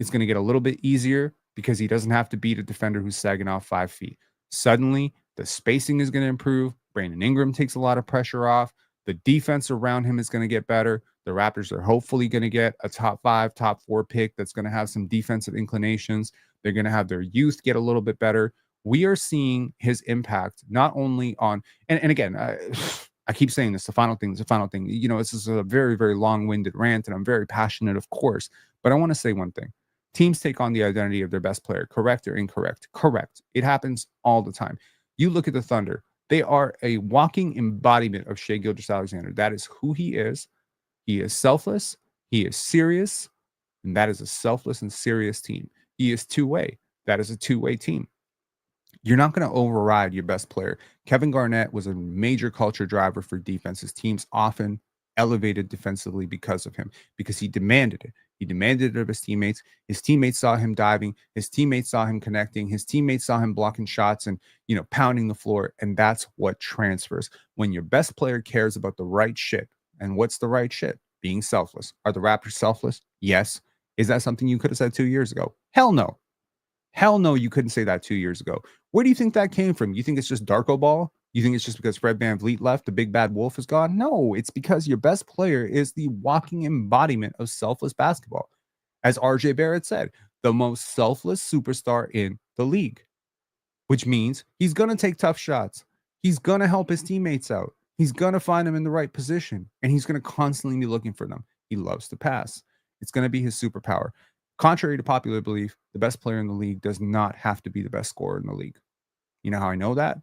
is going to get a little bit easier because he doesn't have to beat a defender who's sagging off 5 feet. Suddenly, the spacing is going to improve. Brandon Ingram takes a lot of pressure off. The defense around him is going to get better. The Raptors are hopefully going to get a top 5, top 4 pick that's going to have some defensive inclinations. They're going to have their youth get a little bit better. We are seeing his impact not only on, and again, I keep saying this, the final thing. This is a very, very long-winded rant, and I'm very passionate, of course. But I want to say one thing. Teams take on the identity of their best player. Correct or incorrect? Correct. It happens all the time. You look at the Thunder. They are a walking embodiment of Shai Gilgeous-Alexander. That is who he is. He is selfless. He is serious. And that is a selfless and serious team. He is two-way. That is a two-way team. You're not going to override your best player. Kevin Garnett was a major culture driver for defenses. Teams often elevated defensively because of him, because he demanded it. He demanded it of his teammates. His teammates saw him diving. His teammates saw him connecting. His teammates saw him blocking shots and, pounding the floor. And that's what transfers. When your best player cares about the right shit. And what's the right shit? Being selfless. Are the Raptors selfless? Yes. Is that something you could have said 2 years ago? Hell no. Hell no, you couldn't say that 2 years ago. Where do you think that came from? You think it's just Darko ball? You think it's just because Fred VanVleet left, the big bad wolf is gone? No, it's because your best player is the walking embodiment of selfless basketball. As RJ Barrett said, the most selfless superstar in the league, which means he's going to take tough shots. He's going to help his teammates out. He's going to find them in the right position, and he's going to constantly be looking for them. He loves to pass. It's going to be his superpower. Contrary to popular belief, the best player in the league does not have to be the best scorer in the league. You know how I know that?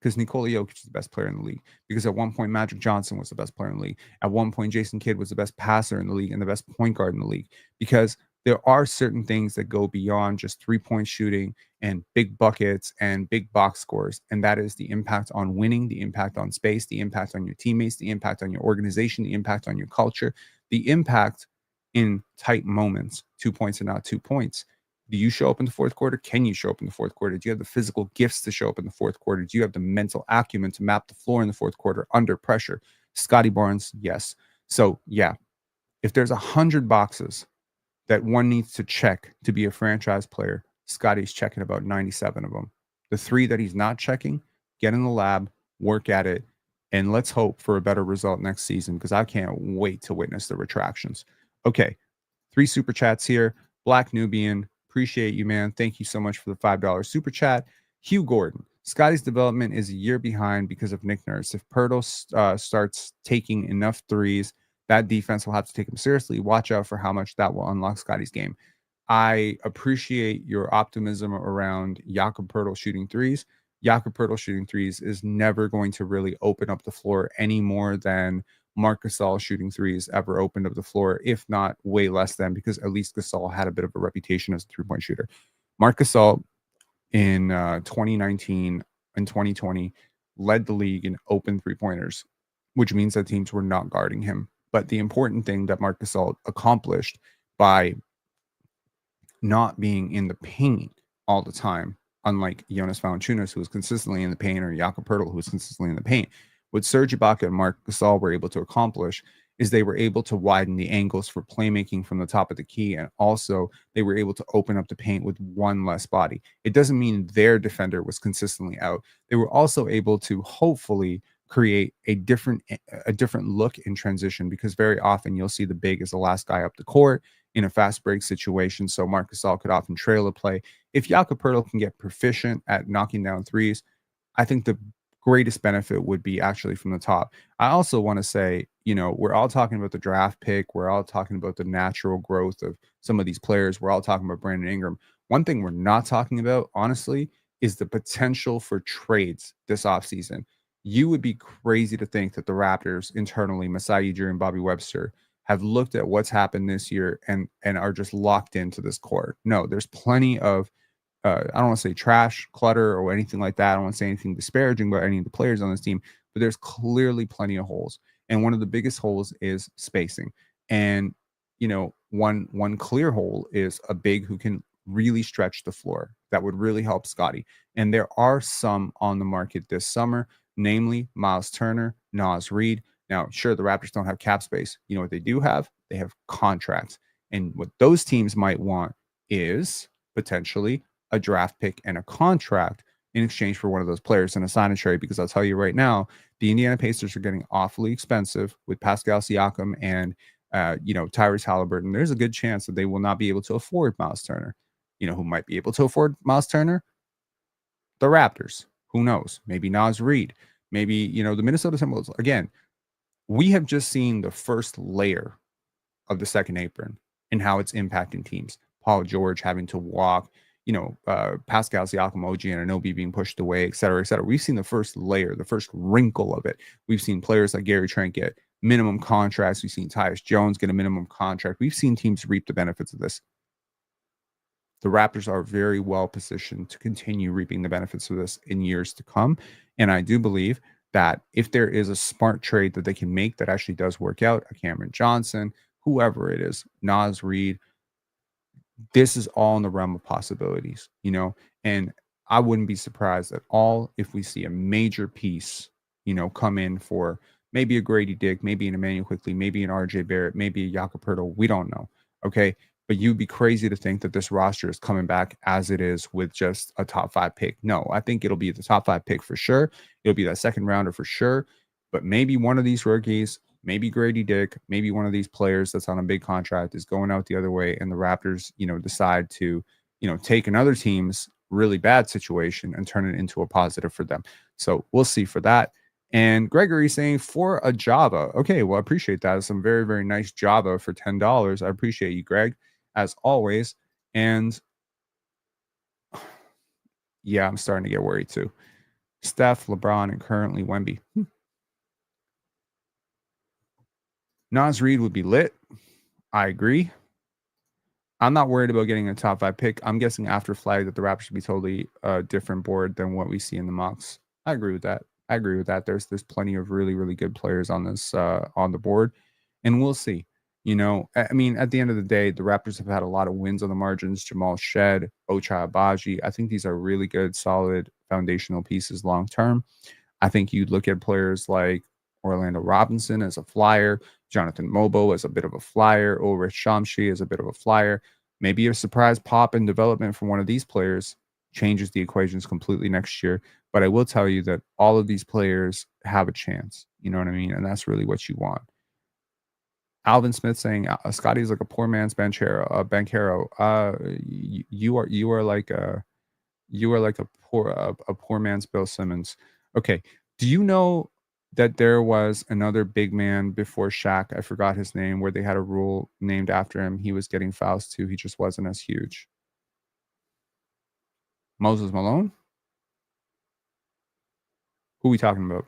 Because Nikola Jokic is the best player in the league. Because at one point, Magic Johnson was the best player in the league. At one point, Jason Kidd was the best passer in the league and the best point guard in the league. Because there are certain things that go beyond just three-point shooting and big buckets and big box scores. And that is the impact on winning, the impact on space, the impact on your teammates, the impact on your organization, the impact on your culture, the impact in tight moments. 2 points are not 2 points. Do you show up in the fourth quarter? Can you show up in the fourth quarter? Do you have the physical gifts to show up in the fourth quarter? Do you have the mental acumen to map the floor in the fourth quarter under pressure? Scottie Barnes, yes. So, yeah, if there's 100 boxes that one needs to check to be a franchise player, Scottie's checking about 97 of them. The 3 that he's not checking, get in the lab, work at it, and let's hope for a better result next season because I can't wait to witness the retractions. Okay, 3 super chats here. Black Nubian, appreciate you, man. Thank you so much for the $5 super chat. Hugh Gordon, Scottie's development is a year behind because of Nick Nurse. If Pirtle starts taking enough threes, that defense will have to take him seriously. Watch out for how much that will unlock Scottie's game. I appreciate your optimism around Jakob Pirtle shooting threes. Jakob Pirtle shooting threes is never going to really open up the floor any more than Marc Gasol shooting threes ever opened up the floor, if not way less than, because at least Gasol had a bit of a reputation as a three-point shooter. Marc Gasol in 2019 and 2020 led the league in open three-pointers, which means that teams were not guarding him. But the important thing that Marc Gasol accomplished by not being in the paint all the time, unlike Jonas Valanciunas, who was consistently in the paint, or Jakob Poeltl, who was consistently in the paint, what Serge Ibaka and Marc Gasol were able to accomplish is they were able to widen the angles for playmaking from the top of the key, and also they were able to open up the paint with one less body. It doesn't mean their defender was consistently out. They were also able to hopefully create a different look in transition, because very often you'll see the big as the last guy up the court in a fast break situation. So Marc Gasol could often trail a play. If Jakob Poeltl can get proficient at knocking down threes, I think the greatest benefit would be actually from the top. I also want to say, we're all talking about the draft pick. We're all talking about the natural growth of some of these players. We're all talking about Brandon Ingram. One thing we're not talking about, honestly, is the potential for trades this offseason. You would be crazy to think that the Raptors internally, Masai Ujiri and Bobby Webster, have looked at what's happened this year and are just locked into this core. No, there's plenty of I don't want to say trash, clutter, or anything like that. I don't want to say anything disparaging about any of the players on this team, but there's clearly plenty of holes. And one of the biggest holes is spacing. And, one clear hole is a big who can really stretch the floor. That would really help Scottie. And there are some on the market this summer, namely Miles Turner, Naz Reid. Now, sure, the Raptors don't have cap space. You know what they do have? They have contracts. And what those teams might want is potentially a draft pick and a contract in exchange for one of those players in a sign and trade, because I'll tell you right now, the Indiana Pacers are getting awfully expensive with Pascal Siakam and Tyrese Halliburton. There's a good chance that they will not be able to afford Miles Turner. Who might be able to afford Miles Turner? The Raptors. Who knows? Maybe Naz Reid. Maybe, the Minnesota Timberwolves. Again, we have just seen the first layer of the second apron and how it's impacting teams. Paul George having to walk, Pascal Siakam, OG Anunoby being pushed away, et cetera, et cetera. We've seen the first layer, the first wrinkle of it. We've seen players like Gary Trent get minimum contracts. We've seen Tyus Jones get a minimum contract. We've seen teams reap the benefits of this. The Raptors are very well positioned to continue reaping the benefits of this in years to come. And I do believe that if there is a smart trade that they can make that actually does work out, a Cameron Johnson, whoever it is, Naz Reid, this is all in the realm of possibilities, and I wouldn't be surprised at all if we see a major piece, come in for maybe a Grady Dick, maybe an Emmanuel Quickley, maybe an RJ Barrett, maybe a Jakob Poeltl. We don't know. Okay. But you'd be crazy to think that this roster is coming back as it is with just a top 5 pick. No, I think it'll be the top 5 pick for sure. It'll be that second rounder for sure. But maybe one of these rookies, maybe Grady Dick, maybe one of these players that's on a big contract is going out the other way, and the Raptors, decide to, take another team's really bad situation and turn it into a positive for them. So we'll see for that. And Gregory saying for a Java. Okay, well, I appreciate that. Some very, very nice Java for $10. I appreciate you, Greg, as always. And yeah, I'm starting to get worried too. Steph, LeBron, and currently Wemby. Nas Reed would be lit. I agree. I'm not worried about getting a top 5 pick. I'm guessing after flag that the Raptors should be totally different board than what we see in the mocks. I agree with that. There's plenty of really, really good players on this on the board, and we'll see. I mean, at the end of the day, the Raptors have had a lot of wins on the margins. Jamal Shed, Ochai Agbaji. I think these are really good, solid foundational pieces long term. I think you'd look at players like Orlando Robinson as a flyer, Jonathan Mobo as a bit of a flyer, Ulrich Shamshi as a bit of a flyer. Maybe a surprise pop in development from one of these players changes the equations completely next year. But I will tell you that all of these players have a chance. You know what I mean? And that's really what you want. Alvin Smith saying Scotty's like a poor man's Banchero. You are like a poor man's Bill Simmons. Okay. Do you know that there was another big man before Shaq? I forgot his name, where they had a rule named after him. He was getting fouls too. He just wasn't as huge. Moses Malone? Who are we talking about?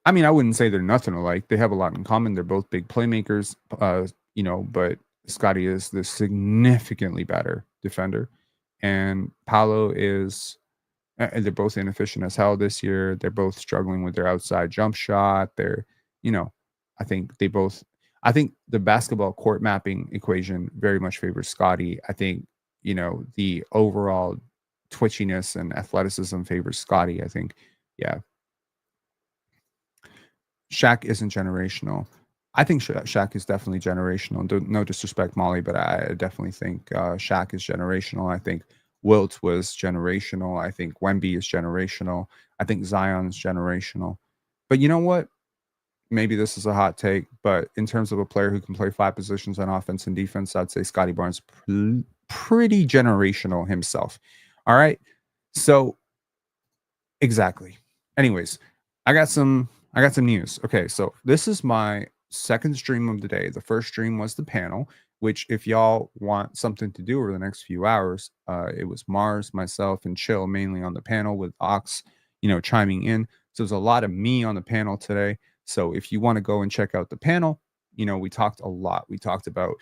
I mean, I wouldn't say they're nothing alike. They have a lot in common. They're both big playmakers, but Scottie is the significantly better defender. And Paolo is, they're both inefficient as hell this year. They're both struggling with their outside jump shot. I think the basketball court mapping equation very much favors Scottie. I think, the overall twitchiness and athleticism favors Scottie. I think, yeah, Shaq isn't generational. I think Shaq is definitely generational. No disrespect, Molly, but I definitely think Shaq is generational. I think Wilt was generational. I think Wemby is generational. I think Zion's generational. But you know what? Maybe this is a hot take, but in terms of a player who can play 5 positions on offense and defense, I'd say Scottie Barnes pretty generational himself. All right. So exactly. Anyways, I got some news. Okay, so this is my second stream of the day. The first stream was the panel, which if y'all want something to do over the next few hours, it was Mars, myself, and Chill mainly on the panel with Ox, chiming in. So there's a lot of me on the panel today. So if you want to go and check out the panel, we talked a lot. We talked about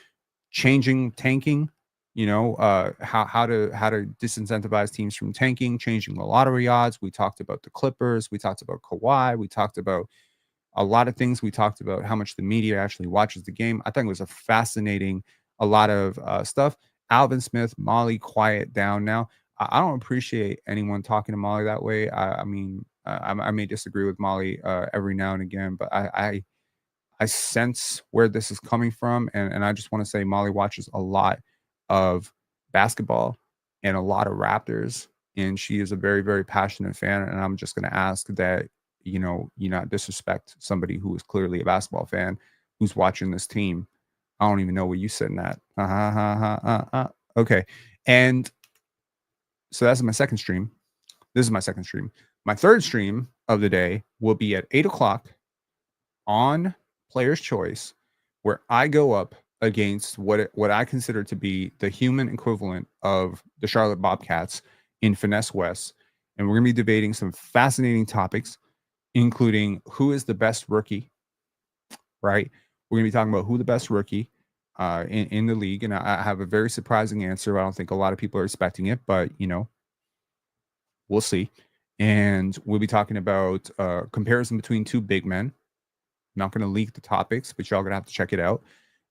tanking, how to disincentivize teams from tanking, changing the lottery odds. We talked about the Clippers. We talked about Kawhi. We talked about a lot of things. We talked about how much the media actually watches the game. I think it was a lot of stuff. Alvin Smith, Molly, quiet down now. I don't appreciate anyone talking to Molly that way. I mean, I may disagree with Molly every now and again, but I sense where this is coming from. And I just want to say Molly watches a lot of basketball and a lot of Raptors. And she is a very, very passionate fan. And I'm just going to ask that, you not disrespect somebody who is clearly a basketball fan who's watching this team. I don't even know where you're sitting at. Okay. And so that's my second stream. This is my second stream. My third stream of the day will be at 8:00 on Player's Choice, where I go up against what I consider to be the human equivalent of the Charlotte Bobcats in Finesse West. And we're going to be debating some fascinating topics, including who is the best rookie, right? We're going to be talking about who the best rookie in the league. And I have a very surprising answer. I don't think a lot of people are expecting it, but, we'll see. And we'll be talking about comparison between 2 big men. I'm not going to leak the topics, but y'all going to have to check it out.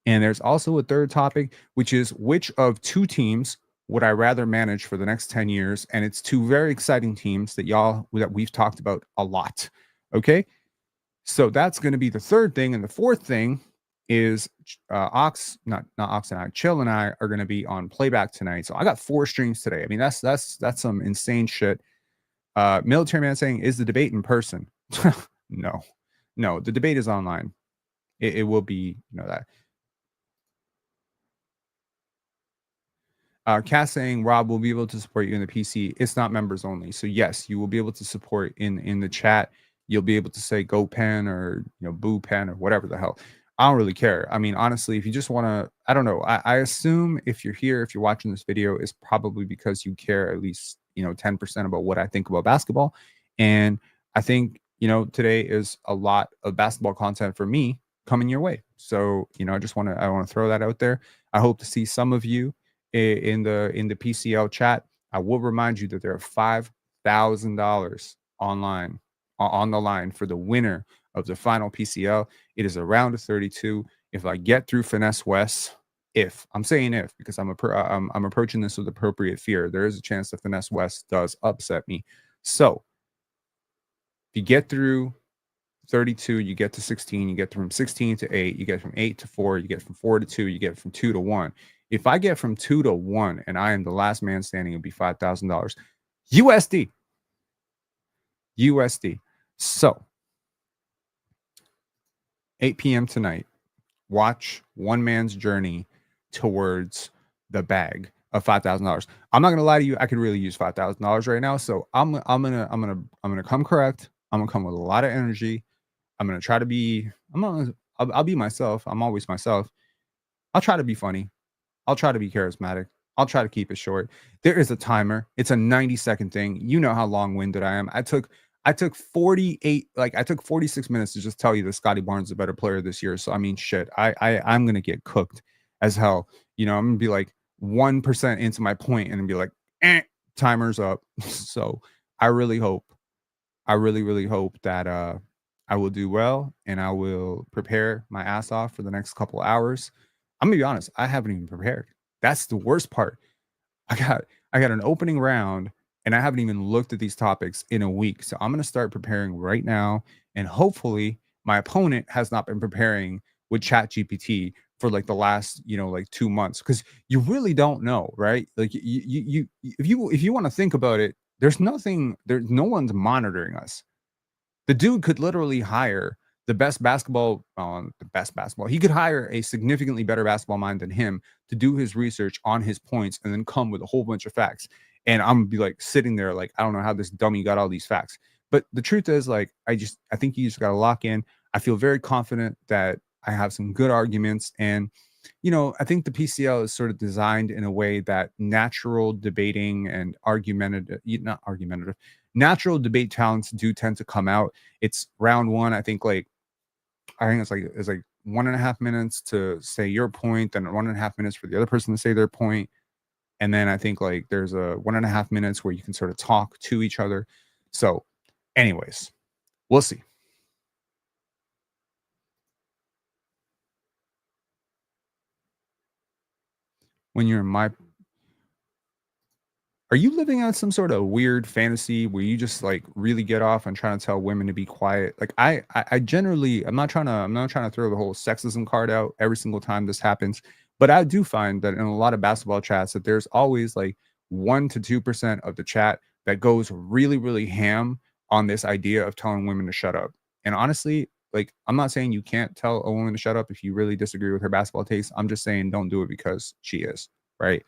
And there's also a third topic, which is which of 2 teams would I rather manage for the next 10 years? And it's 2 very exciting teams that we've talked about a lot. Okay. So that's going to be the third thing. And the fourth thing is not Ox and I, Chill and I are going to be on playback tonight. So I got 4 streams today. I mean, that's some insane shit. Military Man saying, is the debate in person? No, the debate is online. It will be, that. Cass saying, Rob will be able to support you in the PC. It's not members only. So yes, you will be able to support in the chat. You'll be able to say go pen or boo pen or whatever the hell. I don't really care. I mean, honestly, if you just want to, I don't know. I assume if you're here, if you're watching this video, it's probably because you care at least 10% about what I think about basketball. And I think today is a lot of basketball content for me coming your way. So I want to throw that out there. I hope to see some of you in the PCL chat. I will remind you that there are $5,000 on the line for the winner of the final PCL. It is a round of 32. If I get through Finesse West, if because I'm approaching this with appropriate fear, there is a chance that Finesse West does upset me. So if you get through 32, you get to 16, you get from 16 to 8, you get from 8 to 4, you get from 4 to 2, you get from 2 to 1. If I get from 2 to 1 and I am the last man standing, it'd be $5,000 USD. So 8 p.m. tonight, watch one man's journey towards the bag of $5,000. I'm not gonna lie to you, I could really use $5,000 right now. So I'm gonna come correct. I'm gonna come with a lot of energy. I'm gonna try to be. I'll be myself. I'm always myself. I'll try to be funny. I'll try to be charismatic. I'll try to keep it short. There is a timer. It's a 90-second thing. You know how long-winded I am. I took 46 minutes to just tell you that Scottie Barnes is a better player this year. So I mean, shit. I'm gonna get cooked as hell. I'm gonna be like 1% into my point and be like, timer's up. So I really hope. I really hope that I will do well and I will prepare my ass off for the next couple of hours. I'm gonna be honest, I haven't even prepared. That's the worst part. I got an opening round and I haven't even looked at these topics in a week. So I'm gonna start preparing right now. And hopefully my opponent has not been preparing with Chat GPT for like the last, like 2 months. Because you really don't know, right? Like if you want to think about it, there's no one's monitoring us. The dude could literally hire the best basketball. He could hire a significantly better basketball mind than him to do his research on his points and then come with a whole bunch of facts. And I'm gonna be like sitting there like, I don't know how this dummy got all these facts. But the truth is, like, I think you just got to lock in. I feel very confident that I have some good arguments. And, I think the PCL is sort of designed in a way that natural debating and natural debate talents do tend to come out. It's round one. I think it's like 1.5 minutes to say your point, then 1.5 minutes for the other person to say their point. And then I think like there's a 1.5 minutes where you can sort of talk to each other. So anyways, we'll see. When you're in my, are you living out some sort of weird fantasy where you just like really get off on trying to tell women to be quiet? Like I generally, I'm not trying to throw the whole sexism card out every single time this happens, but I do find that in a lot of basketball chats that there's always like 1 to 2% of the chat that goes really, really ham on this idea of telling women to shut up. And honestly, like, I'm not saying you can't tell a woman to shut up if you really disagree with her basketball taste. I'm just saying don't do it because she is, right?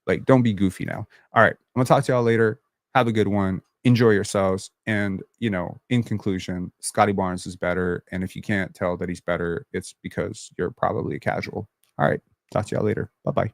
Like, don't be goofy now. All right. I'm going to talk to y'all later. Have a good one. Enjoy yourselves. And, in conclusion, Scottie Barnes is better. And if you can't tell that he's better, it's because you're probably a casual. All right. Talk to y'all later. Bye-bye.